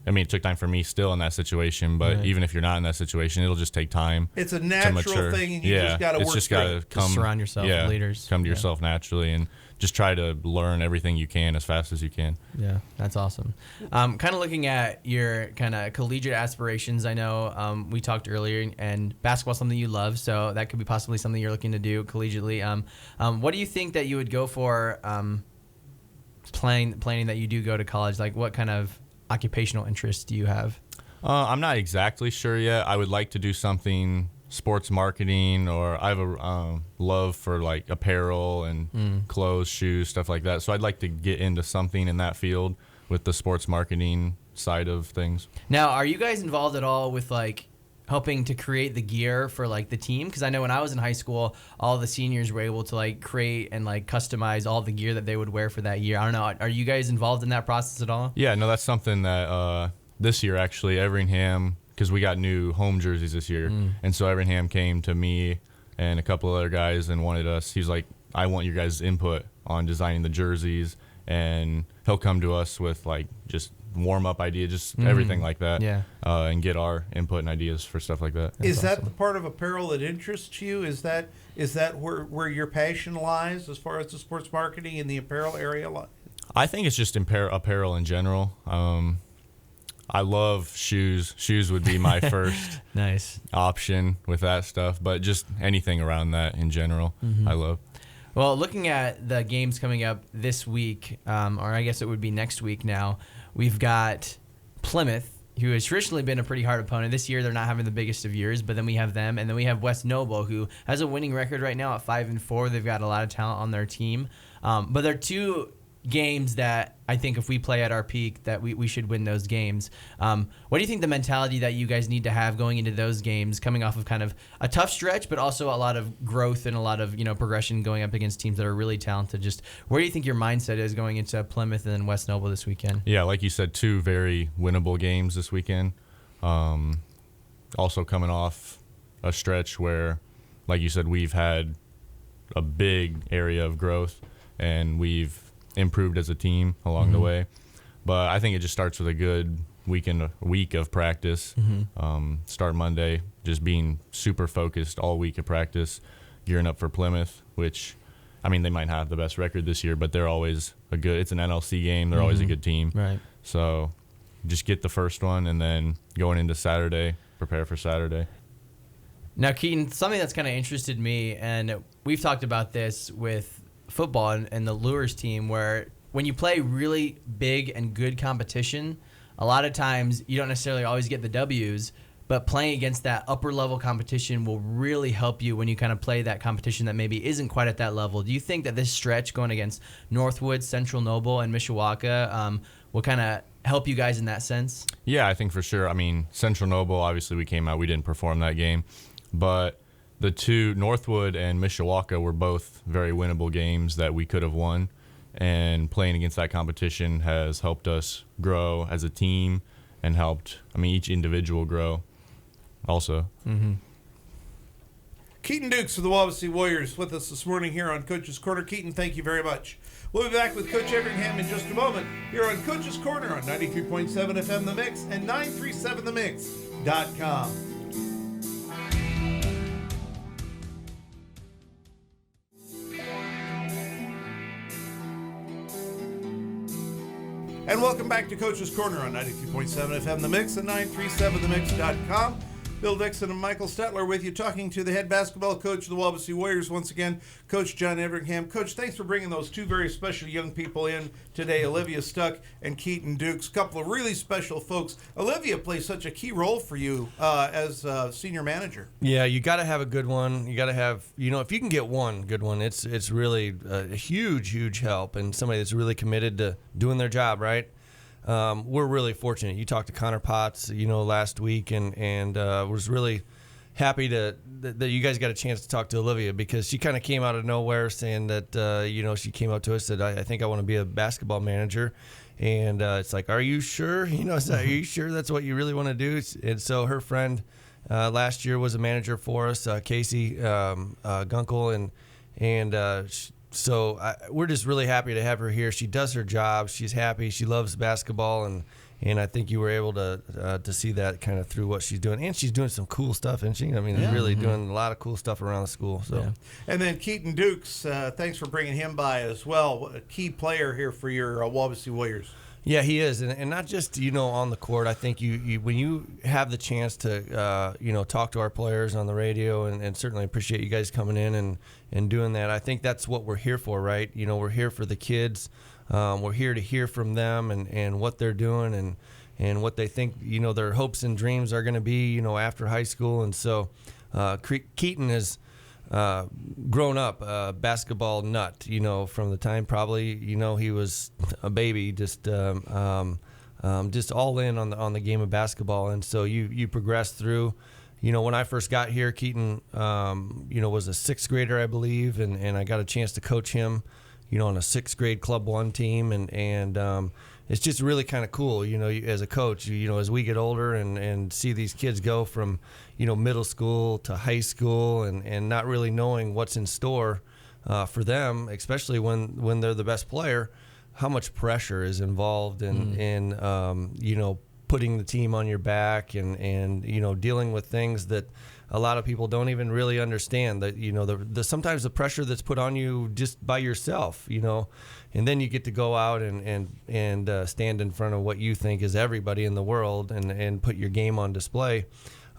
It took time for me still in that situation, but even if you're not in that situation, it'll just take time. It's a natural thing, and you just got to work through it. Just surround yourself with leaders. Come to yourself naturally, and just try to learn everything you can as fast as you can. Yeah, that's awesome. Kind of looking at your kind of collegiate aspirations, I know we talked earlier, and basketball's something you love, so that could be possibly something you're looking to do collegiately. What do you think that you would go for planning that you do go to college? Like, what kind of occupational interests do you have? I'm not exactly sure yet. I would like to do something sports marketing, or I have a love for like apparel and clothes, shoes, stuff like that. So I'd like to get into something in that field with the sports marketing side of things. Now, are you guys involved at all with like helping to create the gear for like the team? Because I know when I was in high school, all the seniors were able to like create and like customize all the gear that they would wear for that year. I don't know. Are you guys involved in that process at all? Yeah, no, that's something that this year actually, Everingham, because we got new home jerseys this year, and so Everingham came to me and a couple of other guys and wanted us. He's like, I want your guys' input on designing the jerseys, and he'll come to us with like just warm-up idea, just everything like that, and get our input and ideas for stuff like that. Is that the part of apparel that interests you? Is that where your passion lies as far as the sports marketing in the apparel area? I think it's just apparel in general. I love shoes. Shoes would be my first nice option with that stuff, but just anything around that in general, I love. Well, looking at the games coming up this week, or I guess it would be next week now, we've got Plymouth, who has traditionally been a pretty hard opponent. This year, they're not having the biggest of years, but then we have them, and then we have West Noble, who has a winning record right now at 5-4. They've got a lot of talent on their team, but they're two games that I think if we play at our peak, that we should win those games. What do you think the mentality that you guys need to have going into those games, coming off of kind of a tough stretch, but also a lot of growth and a lot of progression going up against teams that are really talented? Just where do you think your mindset is going into Plymouth and then West Noble this weekend? Yeah, like you said, two very winnable games this weekend. Also coming off a stretch where like you said, we've had a big area of growth, and we've improved as a team along the way. But I think it just starts with a good week of practice. Start Monday, just being super focused all week of practice, gearing up for Plymouth, which, I mean, they might have the best record this year, but they're always it's an NLC game. They're always a good team. Right. So just get the first one, and then going into Saturday, prepare for Saturday. Now, Keaton, something that's kind of interested me, and we've talked about this with football and the Lures team, where when you play really big and good competition, a lot of times you don't necessarily always get the W's, but playing against that upper level competition will really help you when you kind of play that competition that maybe isn't quite at that level. Do you think that this stretch going against Northwood, Central Noble, and Mishawaka will kind of help you guys in that sense? Yeah, I think for sure. I mean, Central Noble, obviously we didn't perform that game, but the two, Northwood and Mishawaka, were both very winnable games that we could have won. And playing against that competition has helped us grow as a team and helped, each individual grow also. Keaton Dukes of the Wawasee Warriors with us this morning here on Coach's Corner. Keaton, thank you very much. We'll be back with Coach Everingham in just a moment here on Coach's Corner on 93.7 FM The Mix and 937themix.com. And welcome back to Coach's Corner on 93.7 FM The Mix and 937themix.com. Bill Dixon and Michael Shetler with you, talking to the head basketball coach of the Wawasee Warriors once again, Coach John Everingham. Coach, thanks for bringing those two very special young people in today, Olivia Stuck and Keaton Dukes, a couple of really special folks. Olivia plays such a key role for you as senior manager. Yeah, you got to have a good one. You got to have, if you can get one good one, it's really a huge help, and somebody that's really committed to doing their job, right? We're really fortunate. You talked to Connor Potts, last week, and was really happy that you guys got a chance to talk to Olivia, because she kind of came out of nowhere saying that, she came up to us and said, I think I want to be a basketball manager. And it's like, are you sure? Are you sure that's what you really want to do? And so her friend last year was a manager for us, Casey Gunkel, and so we're just really happy to have her here. She does her job. She's happy. She loves basketball, and I think you were able to see that kind of through what she's doing. And she's doing some cool stuff, isn't she? Really doing a lot of cool stuff around the school. So, yeah. And then Keaton Dukes, thanks for bringing him by as well. A key player here for your Wawasee Warriors. Yeah, he is, and not just on the court. I think you when you have the chance to talk to our players on the radio, and certainly appreciate you guys coming in and doing that. I think that's what we're here for, right? We're here for the kids. We're here to hear from them and what they're doing and what they think their hopes and dreams are going to be after high school. And so Keaton has grown up a basketball nut, from the time probably he was a baby, just all in on the game of basketball. And so you progress through. When I first got here, Keaton was a sixth grader, I believe, and I got a chance to coach him on a sixth grade Club 1 team, and it's just really kind of cool, as a coach, as we get older and see these kids go from, middle school to high school and not really knowing what's in store for them, especially when they're the best player, how much pressure is involved in putting the team on your back and dealing with things that a lot of people don't even really understand, that the sometimes the pressure that's put on you just by yourself, and then you get to go out and stand in front of what you think is everybody in the world and put your game on display.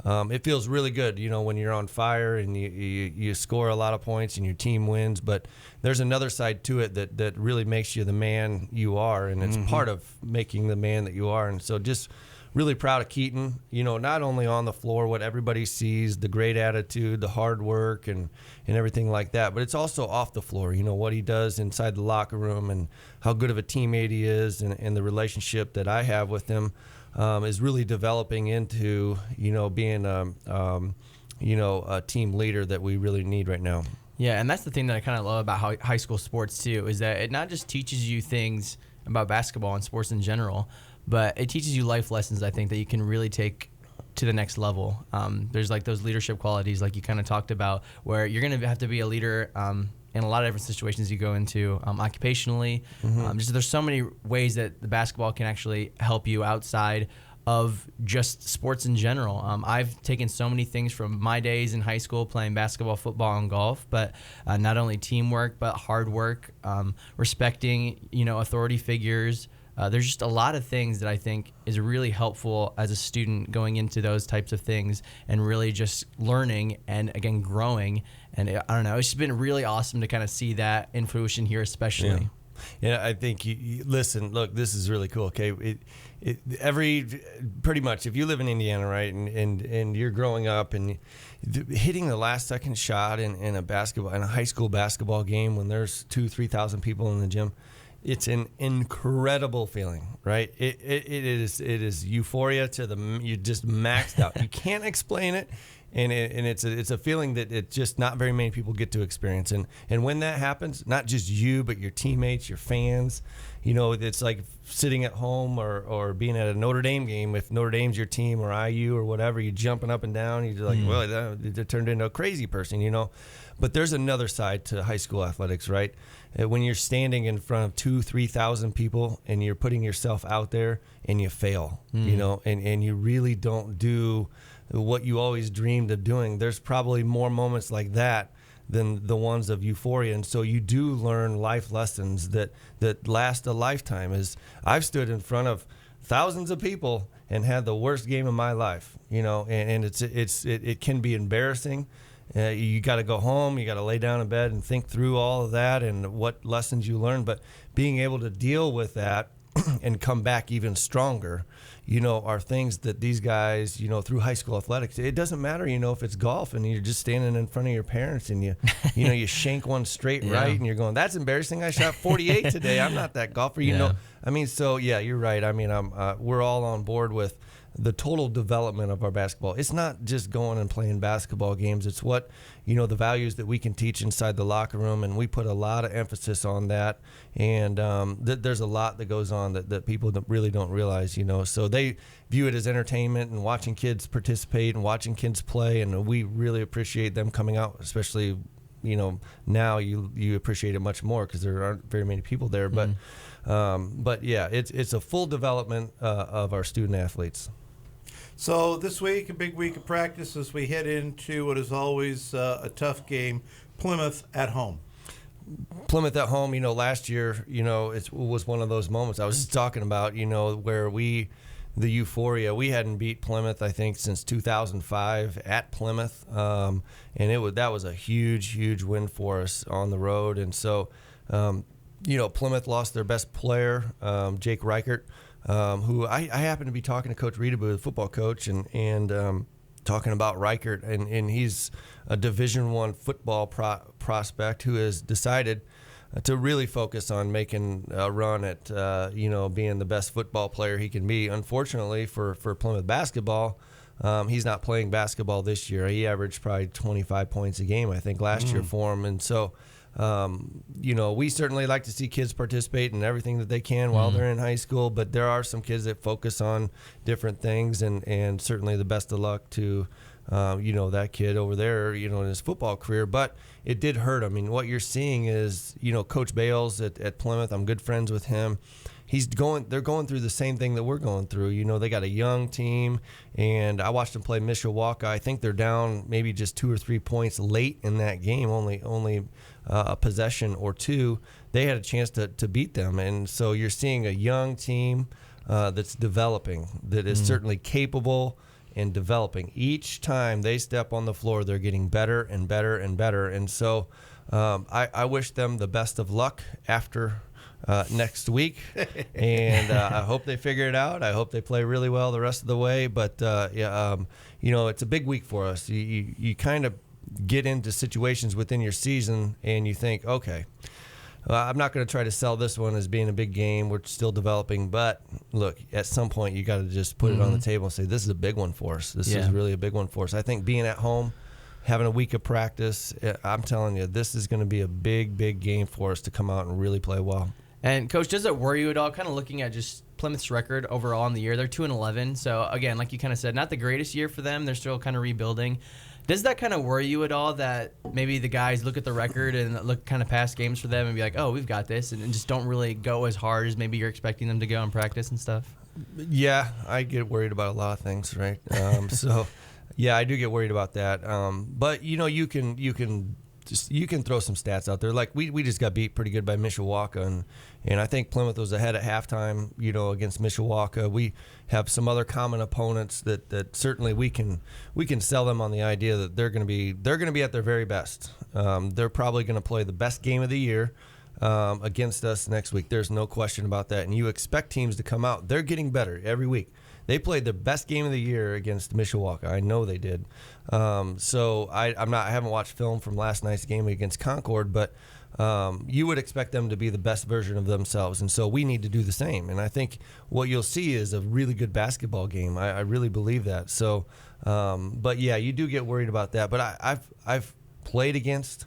It feels really good, when you're on fire and you score a lot of points and your team wins. But there's another side to it that really makes you the man you are, and it's part of making the man that you are. And so just really proud of Keaton, not only on the floor, what everybody sees, the great attitude, the hard work and everything like that, but it's also off the floor, what he does inside the locker room and how good of a teammate he is, and the relationship that I have with him is really developing into, being a team leader that we really need right now. Yeah, and that's the thing that I kind of love about high school sports too, is that it not just teaches you things about basketball and sports in general, but it teaches you life lessons, I think, that you can really take to the next level. There's like those leadership qualities like you kind of talked about, where you're going to have to be a leader in a lot of different situations you go into, occupationally. Just there's so many ways that the basketball can actually help you outside of just sports in general. I've taken so many things from my days in high school playing basketball, football, and golf, but not only teamwork, but hard work, respecting, authority figures. There's just a lot of things that I think is really helpful as a student going into those types of things and really just learning and, again, growing. And I don't know, it's just been really awesome to kind of see that in fruition here, especially. Yeah, I think you listen. Look, this is really cool. Okay, pretty much if you live in Indiana, right, and you're growing up and hitting the last second shot in a high school basketball game when there's 2,000-3,000 people in the gym, it's an incredible feeling, right? It is euphoria you just maxed out. You can't explain it. And it's a feeling that it just not very many people get to experience. And when that happens, not just you, but your teammates, your fans, it's like sitting at home or being at a Notre Dame game. If Notre Dame's your team or IU or whatever, you're jumping up and down. You're like, well, they turned into a crazy person, But there's another side to high school athletics, right? When you're standing in front of 2,000-3,000 people and you're putting yourself out there and you fail, and you really don't do what you always dreamed of doing. There's probably more moments like that than the ones of euphoria. And so you do learn life lessons that last a lifetime. I've stood in front of thousands of people and had the worst game of my life, and it can be embarrassing. You got to go home, you got to lay down in bed and think through all of that and what lessons you learned. But being able to deal with that and come back even stronger, are things that these guys, through high school athletics, it doesn't matter, if it's golf and you're just standing in front of your parents and you you shank one straight right and you're going, that's embarrassing. I shot 48 today. I'm not that golfer, So yeah, you're right. We're all on board with the total development of our basketball. It's not just going and playing basketball games. It's what, the values that we can teach inside the locker room, and we put a lot of emphasis on that. And there's a lot that goes on that people really don't realize, So they view it as entertainment and watching kids participate and watching kids play, and we really appreciate them coming out, especially, now you appreciate it much more because there aren't very many people there. But yeah, it's a full development of our student athletes. So this week, a big week of practice as we head into what is always a tough game, Plymouth at home. Plymouth at home, last year, it was one of those moments I was just talking about, where the euphoria, we hadn't beat Plymouth, I think, since 2005 at Plymouth. And that was a huge win for us on the road. And so, Plymouth lost their best player, Jake Reichert. Who I happen to be talking to Coach Reedabu, the football coach, and talking about Reichert, and he's a Division I football prospect who has decided to really focus on making a run at being the best football player he can be. Unfortunately for Plymouth basketball, he's not playing basketball this year. He averaged probably 25 points a game, I think, last year for him, and so. We certainly like to see kids participate in everything that they can while they're in high school, but there are some kids that focus on different things, and certainly the best of luck to, that kid over there, in his football career. But it did hurt him. What you're seeing is, Coach Bales at Plymouth, I'm good friends with him. They're going through the same thing that we're going through. They got a young team, and I watched them play Mishawaka. I think they're down maybe just 2 or 3 points late in that game, only a possession or two. They had a chance to beat them, and so you're seeing a young team that's developing, that is certainly capable and developing. Each time they step on the floor, they're getting better and better and better, and so I wish them the best of luck after next week, and I hope they figure it out. I hope they play really well the rest of the way. But it's a big week for us. You kind of get into situations within your season, and you think, okay, I'm not going to try to sell this one as being a big game. We're still developing, but look, at some point you got to just put it on the table and say, this is a big one for us. This is really a big one for us. I think being at home, having a week of practice, I'm telling you, this is going to be a big game for us to come out and really play well. And, Coach, does it worry you at all, kind of looking at just Plymouth's record overall in the year. They're 2-11. So again, like you kind of said, not the greatest year for them. They're still kind of rebuilding. Does that kind of worry you at all that maybe the guys look at the record and look kind of past games for them and be like, oh, we've got this, and just don't really go as hard as maybe you're expecting them to go in practice and stuff? Yeah, I get worried about a lot of things, right? So, yeah, I do get worried about that. But you can throw some stats out there. Like we just got beat pretty good by Mishawaka, and I think Plymouth was ahead at halftime, against Mishawaka. We have some other common opponents that certainly we can sell them on the idea that they're going to be at their very best. They're probably going to play the best game of the year against us next week. There's no question about that. And you expect teams to come out. They're getting better every week. They played their best game of the year against Mishawaka. I know they did. So I haven't watched film from last night's game against Concord, but you would expect them to be the best version of themselves, and so we need to do the same. And I think what you'll see is a really good basketball game. I really believe that. So, but yeah, you do get worried about that. But I've played against,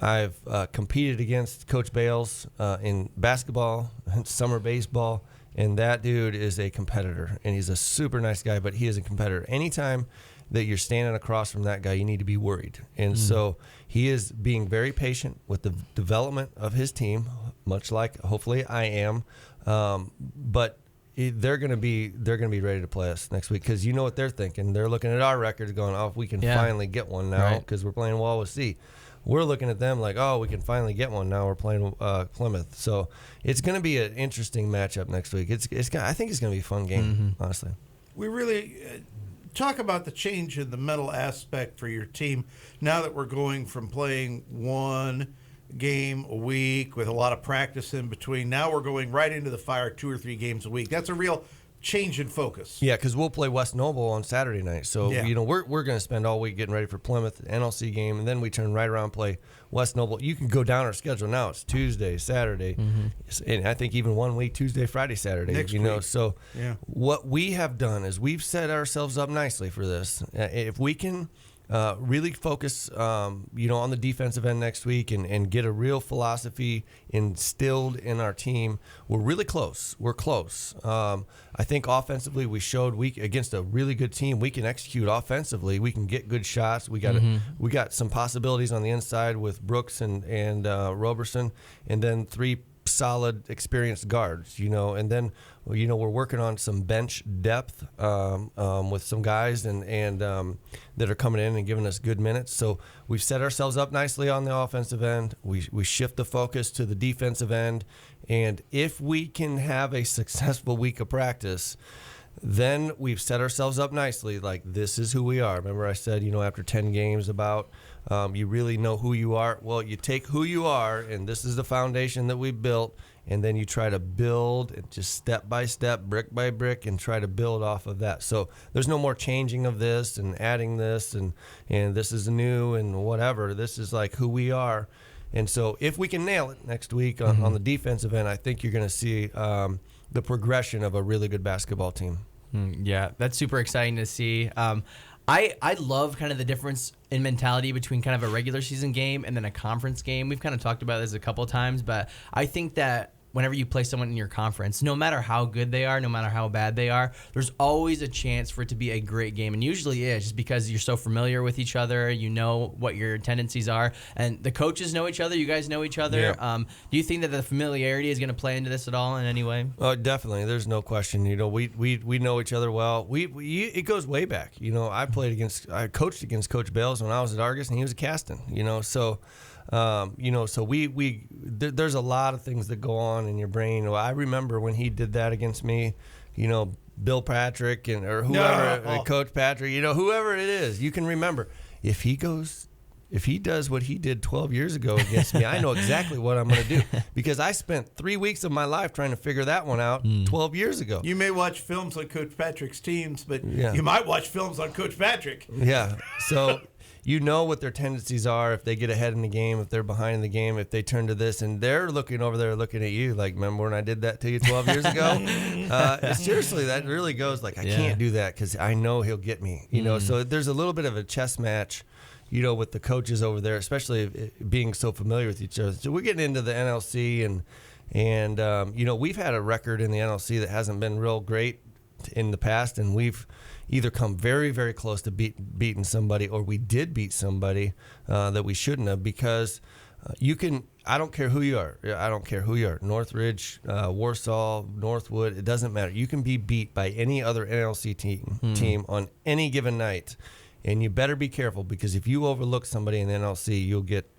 I've competed against Coach Bales in basketball and summer baseball. And that dude is a competitor, and he's a super nice guy, but he is a competitor. Anytime that you're standing across from that guy, you need to be worried. And so he is being very patient with the development of his team, much like hopefully I am. But they're going to be ready to play us next week, because you know what they're thinking. They're looking at our records going, oh, if we can finally get one now, because we're playing Wawasee. We're looking at them like, oh, we can finally get one now. We're playing Plymouth. So it's going to be an interesting matchup next week. I think it's going to be a fun game, honestly. We really talk about the change in the mental aspect for your team now that we're going from playing one game a week with a lot of practice in between. Now we're going right into the fire 2 or 3 games a week. That's a real change in focus. Yeah, because we'll play West Noble on Saturday night. So, we're going to spend all week getting ready for Plymouth, NLC game, and then we turn right around and play West Noble. You can go down our schedule now. It's Tuesday, Saturday, and I think even 1 week, Tuesday, Friday, Saturday. Next week. So what we have done is we've set ourselves up nicely for this. If we can really focus, on the defensive end next week and get a real philosophy instilled in our team. We're really close. We're close. I think offensively we showed against a really good team we can execute offensively. We can get good shots. We got some possibilities on the inside with Brooks and Roberson, and then 3 solid, experienced guards, and then, we're working on some bench depth with some guys and that are coming in and giving us good minutes. So we've set ourselves up nicely on the offensive end. We shift the focus to the defensive end, and if we can have a successful week of practice, then we've set ourselves up nicely. Like, this is who we are. Remember I said, after 10 games about you really know who you are. Well, you take who you are, and this is the foundation that we built, and then you try to build and just step by step, brick by brick, and try to build off of that. So there's no more changing of this and adding this and this is new and whatever. This is like who we are. And so if we can nail it next week on the defensive end, I think you're going to see the progression of a really good basketball team. Yeah, that's super exciting to see. I love kind of the difference in mentality between kind of a regular season game and then a conference game. We've kind of talked about this a couple of times, but I think that whenever you play someone in your conference, no matter how good they are, no matter how bad they are, there's always a chance for it to be a great game. And usually is, just because you're so familiar with each other, you know what your tendencies are, and the coaches know each other, you guys know each other. Yeah. Do you think that the familiarity is going to play into this at all in any way? Oh, definitely. There's no question. We know each other well. It goes way back. I coached against Coach Bales when I was at Argus, and he was at Caston. So there's a lot of things that go on in your brain. I remember when he did that against me, Bill Patrick or whoever, Coach Patrick, whoever it is, you can remember. If he does what he did 12 years ago against me, I know exactly what I'm going to do, because I spent 3 weeks of my life trying to figure that one out 12 years ago. You may watch films on Coach Patrick's teams, but you might watch films on Coach Patrick. Yeah. So you know what their tendencies are if they get ahead in the game, if they're behind in the game, if they turn to this, and they're looking over there looking at you like, remember when I did that to you 12 years ago? Seriously, that really goes like, I can't do that because I know he'll get me. So there's a little bit of a chess match, with the coaches over there, especially being so familiar with each other. So we're getting into the NLC, And, we've had a record in the NLC that hasn't been real great in the past, and we've either come very, very close to beating somebody, or we did beat somebody that we shouldn't have, because I don't care who you are. I don't care who you are. Northridge, Warsaw, Northwood, it doesn't matter. You can be beat by any other NLC team on any given night. And you better be careful, because if you overlook somebody in the NLC, you'll get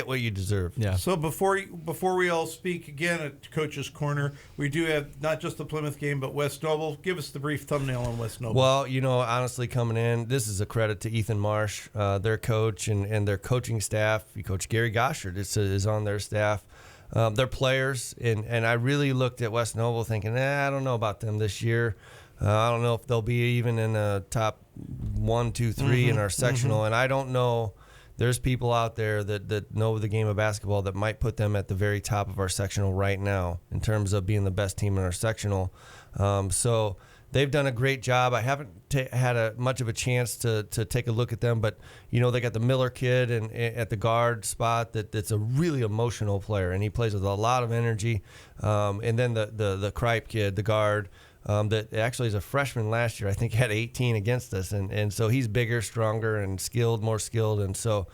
what you deserve. Yeah. So before we all speak again at Coach's Corner, we do have not just the Plymouth game, but West Noble. Give us the brief thumbnail on West Noble. Well, honestly, coming in, this is a credit to Ethan Marsh, their coach, and their coaching staff. Coach Gary Goshard is on their staff. Their players, and I really looked at West Noble thinking, I don't know about them this year. I don't know if they'll be even in the top 1, 2, 3 in our sectional, and I don't know. There's people out there that know the game of basketball that might put them at the very top of our sectional right now in terms of being the best team in our sectional. So they've done a great job. I haven't had much of a chance to take a look at them, but they got the Miller kid and at the guard spot that's a really emotional player, and he plays with a lot of energy. And then the Kripe kid, the guard. That actually is a freshman last year, I think had 18 against us. And so he's bigger, stronger, and more skilled. And so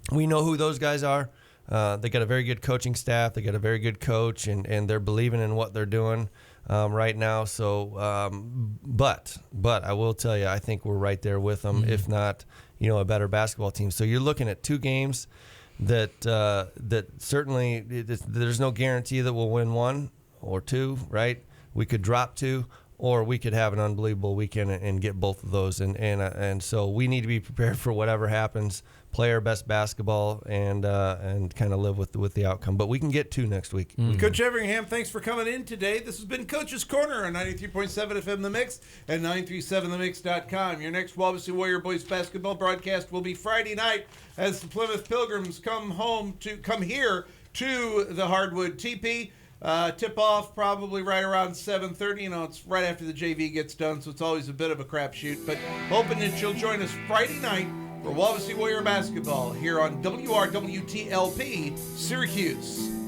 we know who those guys are. They got a very good coaching staff. They got a very good coach, and they're believing in what they're doing right now. So, but I will tell you, I think we're right there with them, if not, a better basketball team. So you're looking at 2 games that certainly there's no guarantee that we'll win 1 or 2, right? We could drop 2, or we could have an unbelievable weekend and get both of those. And so we need to be prepared for whatever happens, play our best basketball, and kind of live with the outcome. But we can get 2 next week. Coach Everingham, thanks for coming in today. This has been Coach's Corner on 93.7 FM The Mix and 937themix.com. Your next Wawasee Warrior boys basketball broadcast will be Friday night as the Plymouth Pilgrims come here to the Hardwood Teepee. Tip-off probably right around 7:30. It's right after the JV gets done, so it's always a bit of a crapshoot. But hoping that you'll join us Friday night for Wawasee Warrior basketball here on WRWTLP Syracuse.